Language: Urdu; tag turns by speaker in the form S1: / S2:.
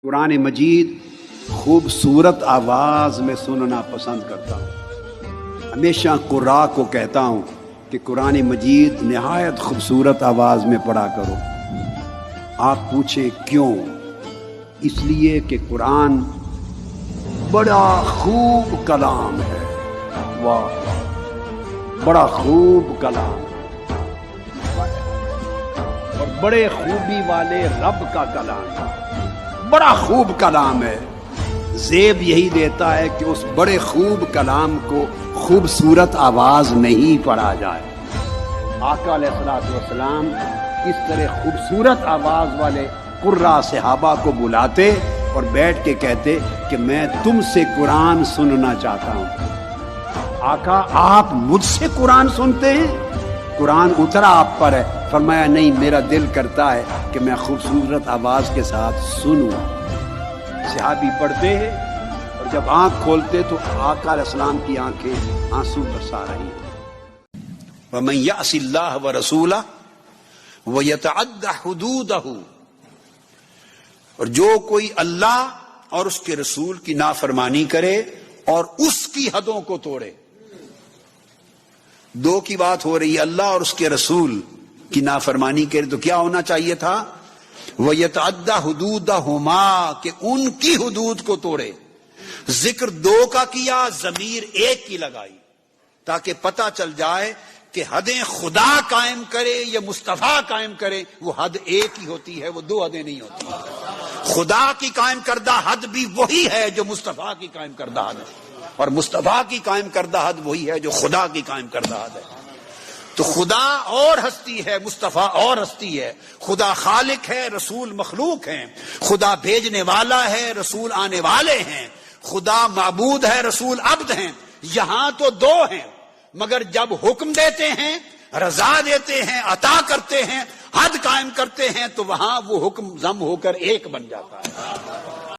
S1: قرآن مجید خوبصورت آواز میں سننا پسند کرتا ہوں۔ ہمیشہ قراء کو کہتا ہوں کہ قرآن مجید نہایت خوبصورت آواز میں پڑھا کرو۔ آپ پوچھیں کیوں؟ اس لیے کہ قرآن بڑا خوب کلام ہے۔ واہ، بڑا خوب کلام اور بڑے خوبی والے رب کا کلام ہے۔ بڑا خوب کلام ہے۔ زیب یہی دیتا ہے کہ اس بڑے خوب کلام کو خوبصورت آواز نہیں پڑھا جائے۔ آقا علیہ الصلوۃ والسلام اس طرح خوبصورت آواز والے قراء صحابہ کو بلاتے اور بیٹھ کے کہتے کہ میں تم سے قرآن سننا چاہتا ہوں۔ آقا آپ مجھ سے قرآن سنتے ہیں؟ قرآن اترا آپ پر ہے۔ فرمایا نہیں، میرا دل کرتا ہے کہ میں خوبصورت آواز کے ساتھ سنوں۔ صحابی پڑھتے ہیں اور جب آنکھ کھولتے تو آقا علیہ السلام کی آنکھیں آنسو برسا رہی ہیں۔ وَمَن يَعْصِ اللَّهَ وَرَسُولَهُ وَيَتَعَدَّ حُدُودَهُ، اور جو کوئی اللہ اور اس کے رسول کی نافرمانی کرے اور اس کی حدوں کو توڑے۔ دو کی بات ہو رہی ہے، اللہ اور اس کے رسول کی نافرمانی کرے تو کیا ہونا چاہیے تھا؟ وَيَتَعَدَّ حُدُودَهُمَا، کہ ان کی حدود کو توڑے۔ ذکر دو کا کیا، ضمیر ایک کی لگائی تاکہ پتہ چل جائے کہ حدیں خدا قائم کرے یا مصطفیٰ قائم کرے وہ حد ایک ہی ہوتی ہے، وہ دو حدیں نہیں ہوتی۔ خدا کی قائم کردہ حد بھی وہی ہے جو مصطفیٰ کی قائم کردہ حد ہے، اور مصطفیٰ کی قائم کردہ حد وہی ہے جو خدا کی قائم کردہ حد ہے۔ تو خدا اور ہستی ہے، مصطفیٰ اور ہستی ہے۔ خدا خالق ہے، رسول مخلوق ہیں۔ خدا بھیجنے والا ہے، رسول آنے والے ہیں۔ خدا معبود ہے، رسول عبد ہیں۔ یہاں تو دو ہیں، مگر جب حکم دیتے ہیں، رضا دیتے ہیں، عطا کرتے ہیں، حد قائم کرتے ہیں تو وہاں وہ حکم ضم ہو کر ایک بن جاتا ہے۔